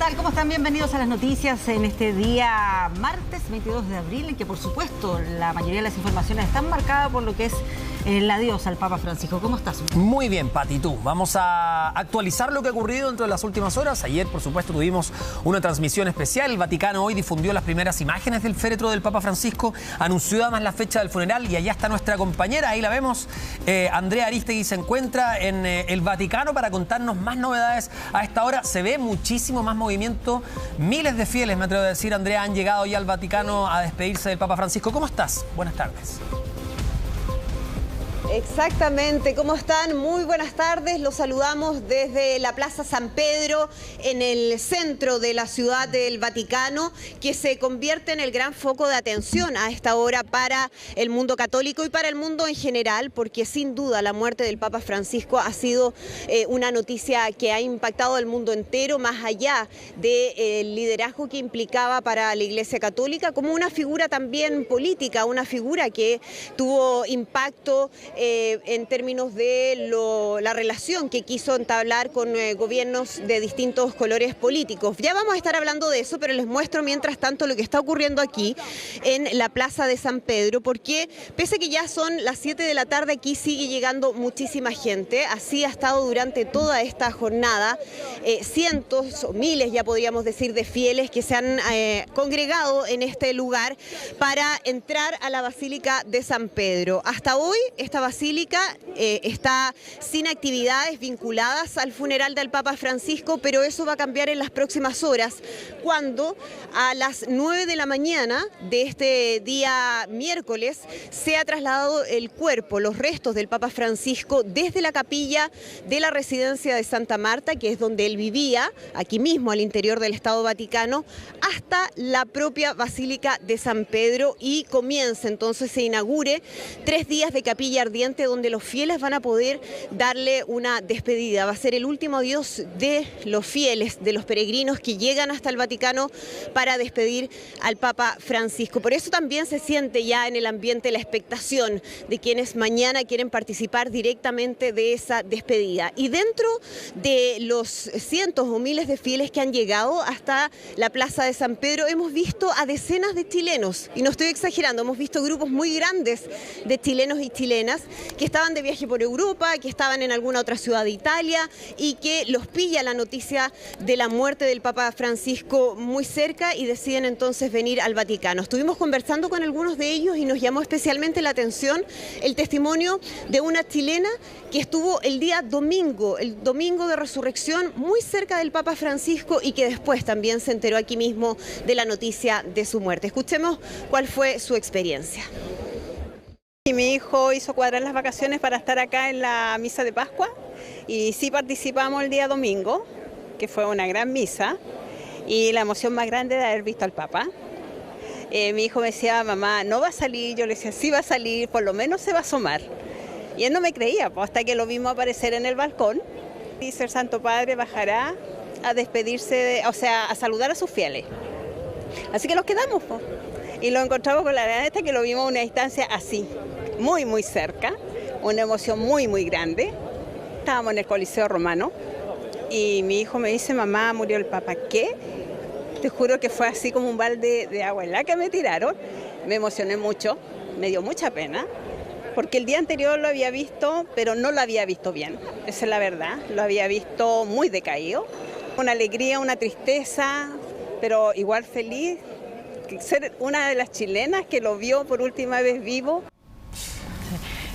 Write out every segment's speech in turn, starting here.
tal? ¿Cómo están? Bienvenidos a las noticias en este día martes 22 de abril, en que por supuesto la mayoría de las informaciones están marcadas por lo que es el adiós al Papa Francisco. ¿Cómo estás? Muy bien, Pati, tú. Vamos a actualizar lo que ha ocurrido dentro de las últimas horas. Ayer, por supuesto, tuvimos una transmisión especial. El Vaticano hoy difundió las primeras imágenes del féretro del Papa Francisco, anunció además la fecha del funeral y allá está nuestra compañera, ahí la vemos. Andrea Aristegui se encuentra en el Vaticano para contarnos más novedades. A esta hora se ve muchísimo más movimiento. Miles de fieles, me atrevo a decir, Andrea, han llegado ya al Vaticano a despedirse del Papa Francisco. ¿Cómo estás? Buenas tardes. Exactamente, ¿cómo están? Muy buenas tardes, los saludamos desde la Plaza San Pedro, en el centro de la ciudad del Vaticano, que se convierte en el gran foco de atención a esta hora para el mundo católico y para el mundo en general, porque sin duda la muerte del Papa Francisco ha sido una noticia que ha impactado al mundo entero, más allá del liderazgo que implicaba para la Iglesia Católica, como una figura también política, una figura que tuvo impacto en términos de la relación que quiso entablar con gobiernos de distintos colores políticos. Ya vamos a estar hablando de eso, pero les muestro mientras tanto lo que está ocurriendo aquí en la Plaza de San Pedro, porque pese a que ya son las 7 de la tarde, aquí sigue llegando muchísima gente. Así ha estado durante toda esta jornada, cientos o miles, ya podríamos decir, de fieles que se han congregado en este lugar para entrar a la Basílica de San Pedro. Hasta hoy esta basílica está sin actividades vinculadas al funeral del Papa Francisco, pero eso va a cambiar en las próximas horas, cuando a las 9 de la mañana de este día miércoles se ha trasladado el cuerpo, los restos del Papa Francisco, desde la capilla de la residencia de Santa Marta, que es donde él vivía, aquí mismo al interior del Estado Vaticano, hasta la propia Basílica de San Pedro, y comienza entonces, se inaugure 3 días de capilla ardiente, donde los fieles van a poder darle una despedida. Va a ser el último adiós de los fieles, de los peregrinos que llegan hasta el Vaticano para despedir al Papa Francisco. Por eso también se siente ya en el ambiente la expectación de quienes mañana quieren participar directamente de esa despedida. Y dentro de los cientos o miles de fieles que han llegado hasta la Plaza de San Pedro, hemos visto a decenas de chilenos, y no estoy exagerando, hemos visto grupos muy grandes de chilenos y chilenas que estaban de viaje por Europa, que estaban en alguna otra ciudad de Italia y que los pilla la noticia de la muerte del Papa Francisco muy cerca y deciden entonces venir al Vaticano. Estuvimos conversando con algunos de ellos y nos llamó especialmente la atención el testimonio de una chilena que estuvo el día domingo, el domingo de resurrección, muy cerca del Papa Francisco, y que después también se enteró aquí mismo de la noticia de su muerte. Escuchemos cuál fue su experiencia. Y mi hijo hizo cuadrar las vacaciones para estar acá en la misa de Pascua, y sí participamos el día domingo, que fue una gran misa, y la emoción más grande de haber visto al Papa. Mi hijo me decía, mamá, ¿no va a salir? Yo le decía, sí va a salir, por lo menos se va a asomar. Y él no me creía, pues, hasta que lo vimos aparecer en el balcón. Dice, el Santo Padre bajará a despedirse, o sea, a saludar a sus fieles. Así que nos quedamos, pues. Y lo encontramos con la neta, que lo vimos a una distancia así, muy, muy cerca, una emoción muy, muy grande. Estábamos en el Coliseo Romano y mi hijo me dice, mamá, murió el Papa. ¿Qué? Te juro que fue así como un balde de agua en la que me tiraron. Me emocioné mucho, me dio mucha pena, porque el día anterior lo había visto, pero no lo había visto bien. Esa es la verdad, lo había visto muy decaído. Una alegría, una tristeza, pero igual feliz. Ser una de las chilenas que lo vio por última vez vivo.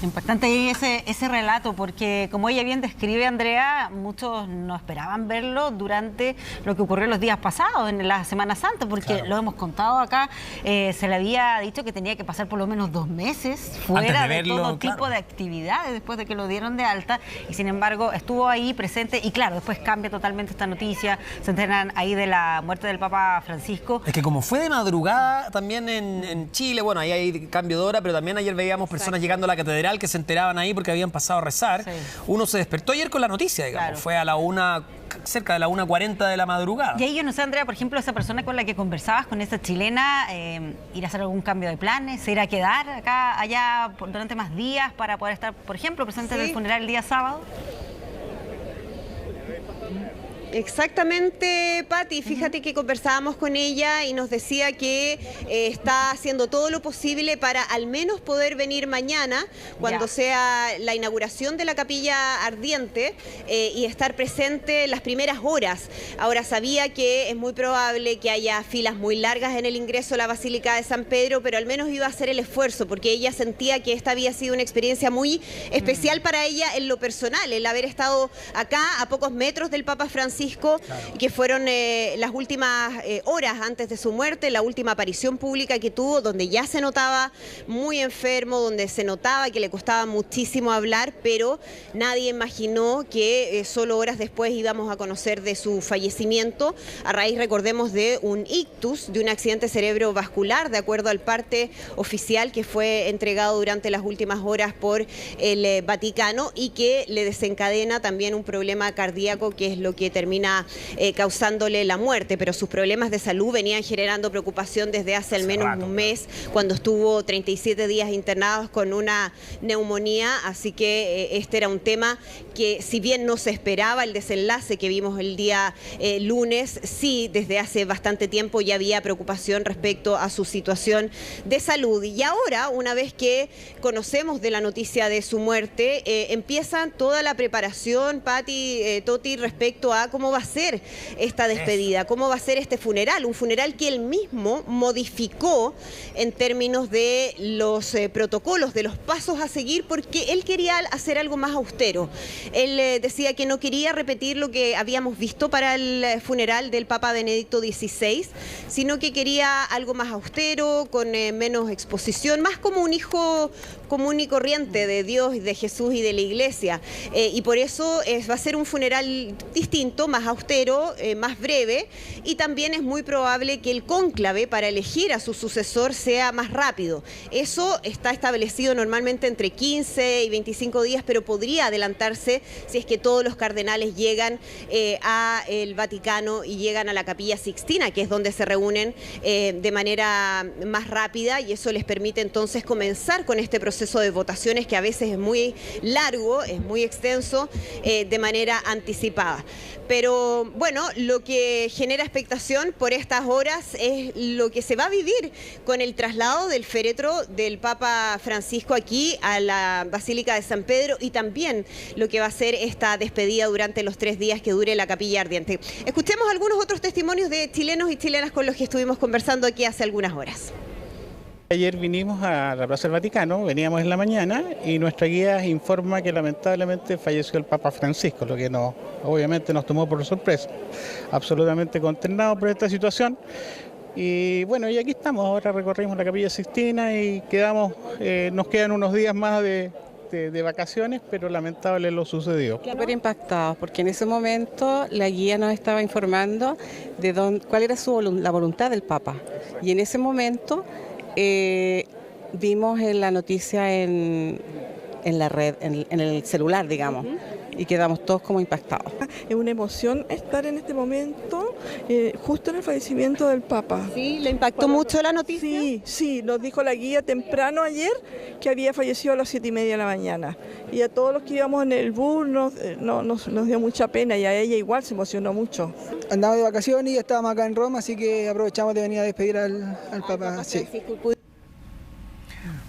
Impactante ese relato, porque como ella bien describe, Andrea, muchos no esperaban verlo durante lo que ocurrió los días pasados, en la Semana Santa, porque claro, lo hemos contado acá, se le había dicho que tenía que pasar por lo menos 2 meses fuera de todo tipo de actividades después de que lo dieron de alta, y sin embargo estuvo ahí presente, y claro, después cambia totalmente esta noticia, se enteran ahí de la muerte del Papa Francisco. Es que como fue de madrugada también en Chile, bueno, ahí hay cambio de hora, pero también ayer veíamos personas llegando a la catedral que se enteraban ahí porque habían pasado a rezar. Sí. Uno se despertó ayer con la noticia, digamos. Claro. Fue a la 1, cerca de la 1:40 de la madrugada. Y ahí yo no sé, Andrea, por ejemplo, esa persona con la que conversabas, con esa chilena, ir a hacer algún cambio de planes, ir a quedar acá, allá durante más días para poder estar, por ejemplo, presente en el funeral el día sábado. Exactamente, Pati. Fíjate que conversábamos con ella y nos decía que está haciendo todo lo posible para al menos poder venir mañana, cuando sea la inauguración de la capilla ardiente, y estar presente en las primeras horas. Ahora, sabía que es muy probable que haya filas muy largas en el ingreso a la Basílica de San Pedro, pero al menos iba a hacer el esfuerzo, porque ella sentía que esta había sido una experiencia muy especial para ella en lo personal, el haber estado acá a pocos metros del Papa Francisco, que fueron las últimas horas antes de su muerte, la última aparición pública que tuvo, donde ya se notaba muy enfermo, donde se notaba que le costaba muchísimo hablar, pero nadie imaginó que solo horas después íbamos a conocer de su fallecimiento, a raíz, recordemos, de un ictus, de un accidente cerebrovascular, de acuerdo al parte oficial que fue entregado durante las últimas horas por el Vaticano, y que le desencadena también un problema cardíaco, que es lo que termina causándole la muerte. Pero sus problemas de salud venían generando preocupación desde hace al menos un mes, cuando estuvo 37 días internados con una neumonía. Así que este era un tema que, si bien no se esperaba el desenlace que vimos el día lunes, sí desde hace bastante tiempo ya había preocupación respecto a su situación de salud. Y ahora, una vez que conocemos de la noticia de su muerte, empieza toda la preparación, Pati, Toti, respecto a cómo va a ser esta despedida, cómo va a ser este funeral, un funeral que él mismo modificó en términos de los protocolos, de los pasos a seguir, porque él quería hacer algo más austero. Él decía que no quería repetir lo que habíamos visto para el funeral del Papa Benedicto XVI, sino que quería algo más austero, con menos exposición, más como un hijo común y corriente de Dios, de Jesús y de la Iglesia. Y por eso va a ser un funeral distinto, más austero, más breve, y también es muy probable que el cónclave para elegir a su sucesor sea más rápido. Eso está establecido normalmente entre 15 y 25 días, pero podría adelantarse si es que todos los cardenales llegan al Vaticano y llegan a la Capilla Sixtina, que es donde se reúnen de manera más rápida, y eso les permite entonces comenzar con este proceso de votaciones, que a veces es muy largo, es muy extenso, de manera anticipada. Pero bueno, lo que genera expectación por estas horas es lo que se va a vivir con el traslado del féretro del Papa Francisco aquí a la Basílica de San Pedro, y también lo que va a ser esta despedida durante los 3 días que dure la capilla ardiente. Escuchemos algunos otros testimonios de chilenos y chilenas con los que estuvimos conversando aquí hace algunas horas. Ayer vinimos a la Plaza del Vaticano, veníamos en la mañana, y nuestra guía informa que lamentablemente falleció el Papa Francisco, lo que obviamente nos tomó por sorpresa. Absolutamente consternados por esta situación. Y bueno, y aquí estamos, ahora recorrimos la Capilla Sixtina y nos quedan unos días más de vacaciones, pero lamentable lo sucedió. Súper impactados, porque en ese momento la guía nos estaba informando de cuál era la voluntad del Papa. Y en ese momento vimos en la noticia en la red, en el celular, digamos, y quedamos todos como impactados. Es una emoción estar en este momento, justo en el fallecimiento del Papa. ¿Sí? ¿Le impactó mucho la noticia? Sí, nos dijo la guía temprano ayer que había fallecido a las 7:30 de la mañana. Y a todos los que íbamos en el bus nos dio mucha pena, y a ella igual se emocionó mucho. Andamos de vacaciones y estábamos acá en Roma, así que aprovechamos de venir a despedir al Papa. Sí.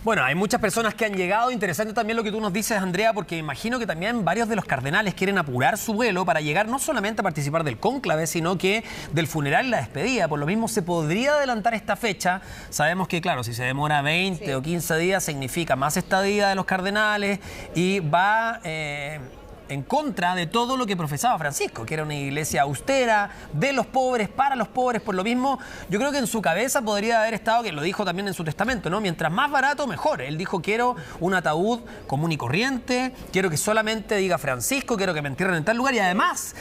Bueno, hay muchas personas que han llegado. Interesante también lo que tú nos dices, Andrea, porque imagino que también varios de los cardenales quieren apurar su vuelo para llegar no solamente a participar del cónclave, sino que del funeral y la despedida. Por lo mismo, se podría adelantar esta fecha. Sabemos que, claro, si se demora 20 o 15 días, significa más estadía de los cardenales y va en contra de todo lo que profesaba Francisco, que era una iglesia austera, de los pobres, para los pobres. Por lo mismo, yo creo que en su cabeza podría haber estado, que lo dijo también en su testamento, ¿no? Mientras más barato, mejor. Él dijo, quiero un ataúd común y corriente, quiero que solamente diga Francisco, quiero que me entierren en tal lugar. Y además,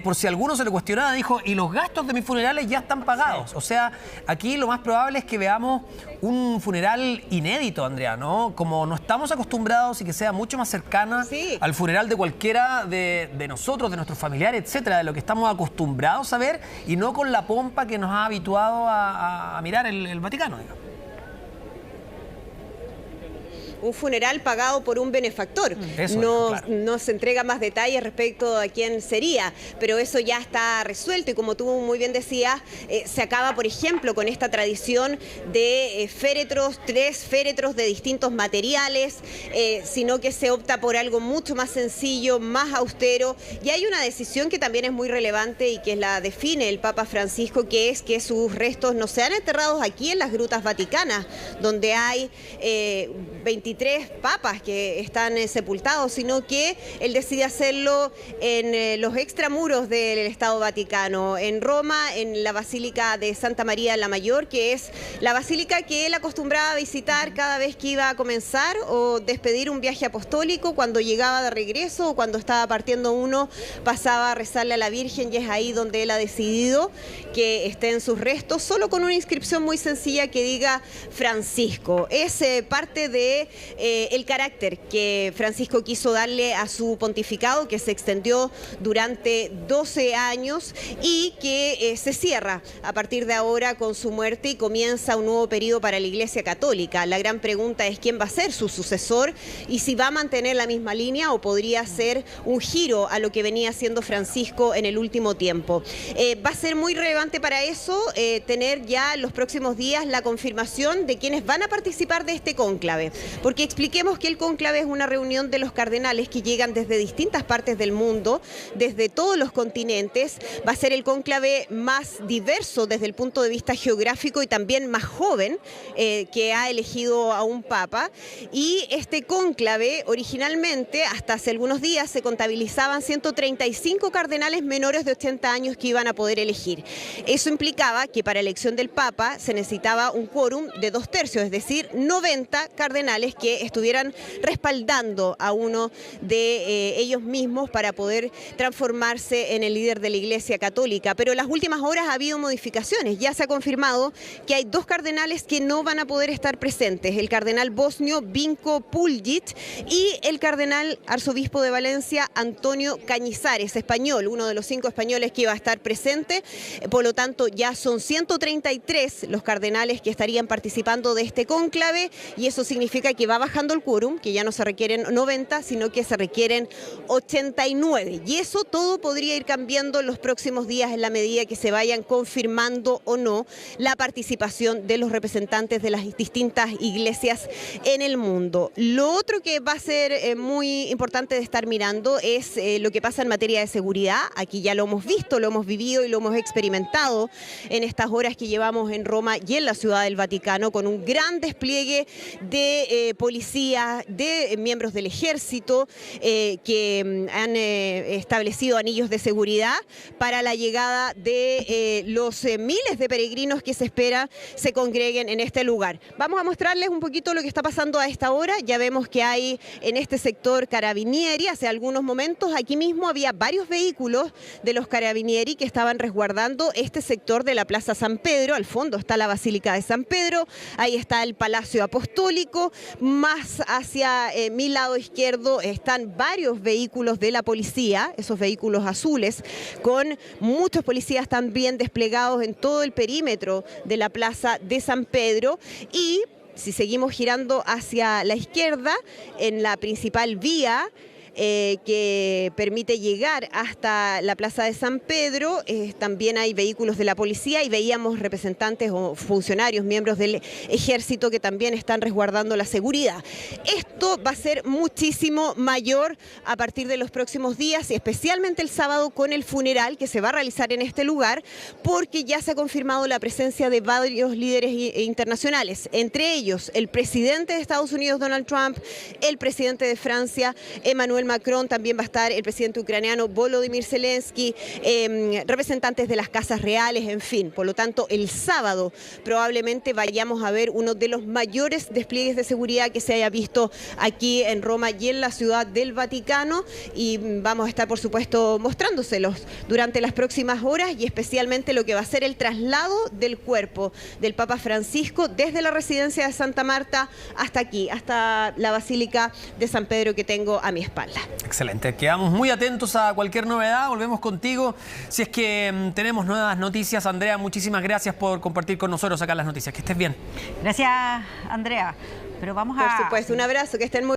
por si a alguno se le cuestionaba, dijo, y los gastos de mis funerales ya están pagados. O sea, aquí lo más probable es que veamos un funeral inédito, Andrea, ¿no? Como no estamos acostumbrados, y que sea mucho más cercana al funeral de cualquiera de nosotros, de nuestros familiares, etcétera, de lo que estamos acostumbrados a ver, y no con la pompa que nos ha habituado a mirar el Vaticano, digamos. un funeral pagado por un benefactor. No se entrega más detalles respecto a quién sería, pero eso ya está resuelto y como tú muy bien decías, se acaba, por ejemplo, con esta tradición de féretros, 3 féretros de distintos materiales, sino que se opta por algo mucho más sencillo, más austero, y hay una decisión que también es muy relevante y que la define el Papa Francisco, que es que sus restos no sean enterrados aquí en las grutas vaticanas, donde hay 23 papas que están sepultados, sino que él decide hacerlo en los extramuros del Estado Vaticano, en Roma, en la Basílica de Santa María la Mayor, que es la basílica que él acostumbraba a visitar cada vez que iba a comenzar o despedir un viaje apostólico, cuando llegaba de regreso o cuando estaba partiendo uno, pasaba a rezarle a la Virgen, y es ahí donde él ha decidido que estén sus restos, solo con una inscripción muy sencilla que diga Francisco. Es parte de el carácter que Francisco quiso darle a su pontificado, que se extendió durante 12 años y que se cierra a partir de ahora con su muerte y comienza un nuevo periodo para la Iglesia Católica. La gran pregunta es quién va a ser su sucesor y si va a mantener la misma línea o podría ser un giro a lo que venía haciendo Francisco en el último tiempo. Va a ser muy relevante para eso tener ya en los próximos días la confirmación de quienes van a participar de este cónclave, porque expliquemos que el cónclave es una reunión de los cardenales que llegan desde distintas partes del mundo, desde todos los continentes. Va a ser el cónclave más diverso desde el punto de vista geográfico y también más joven que ha elegido a un papa, y este cónclave originalmente hasta hace algunos días se contabilizaban 135 cardenales menores de 80 años que iban a poder elegir. Eso implicaba que para elección del papa se necesitaba un quórum de 2/3, es decir, 90 cardenales que estuvieran respaldando a uno de ellos mismos para poder transformarse en el líder de la Iglesia Católica. Pero en las últimas horas ha habido modificaciones. Ya se ha confirmado que hay 2 cardenales que no van a poder estar presentes: el cardenal bosnio Vinko Puljic y el cardenal arzobispo de Valencia Antonio Cañizares, español, uno de los 5 españoles que iba a estar presente. Por lo tanto, ya son 133 los cardenales que estarían participando de este cónclave, y eso significa que va bajando el quórum, que ya no se requieren 90, sino que se requieren 89. Y eso todo podría ir cambiando en los próximos días en la medida que se vayan confirmando o no la participación de los representantes de las distintas iglesias en el mundo. Lo otro que va a ser muy importante de estar mirando es lo que pasa en materia de seguridad. Aquí ya lo hemos visto, lo hemos vivido y lo hemos experimentado en estas horas que llevamos en Roma y en la Ciudad del Vaticano, con un gran despliegue de policías, de miembros del ejército que han establecido anillos de seguridad para la llegada de los miles de peregrinos que se espera se congreguen en este lugar. Vamos a mostrarles un poquito lo que está pasando a esta hora. Ya vemos que hay en este sector carabinieri. Hace algunos momentos aquí mismo había varios vehículos de los carabinieri que estaban resguardando este sector de la Plaza San Pedro. Al fondo está la Basílica de San Pedro, ahí está el Palacio Apostólico, más hacia mi lado izquierdo están varios vehículos de la policía, esos vehículos azules, con muchos policías también desplegados en todo el perímetro de la Plaza de San Pedro. Y si seguimos girando hacia la izquierda, en la principal vía que permite llegar hasta la Plaza de San Pedro, también hay vehículos de la policía y veíamos representantes o funcionarios, miembros del ejército que también están resguardando la seguridad. Esto va a ser muchísimo mayor a partir de los próximos días y especialmente el sábado con el funeral que se va a realizar en este lugar, porque ya se ha confirmado la presencia de varios líderes internacionales, entre ellos el presidente de Estados Unidos, Donald Trump, el presidente de Francia, Emmanuel Macron, también va a estar el presidente ucraniano Volodymyr Zelensky, representantes de las casas reales, en fin. Por lo tanto, el sábado probablemente vayamos a ver uno de los mayores despliegues de seguridad que se haya visto aquí en Roma y en la Ciudad del Vaticano, y vamos a estar, por supuesto, mostrándoselos durante las próximas horas, y especialmente lo que va a ser el traslado del cuerpo del Papa Francisco desde la residencia de Santa Marta hasta aquí, hasta la Basílica de San Pedro que tengo a mi espalda. Excelente, quedamos muy atentos a cualquier novedad, volvemos contigo si es que tenemos nuevas noticias. Andrea, muchísimas gracias por compartir con nosotros acá las noticias, que estés bien. Gracias, Andrea. Pero vamos Por supuesto, un abrazo, que estén muy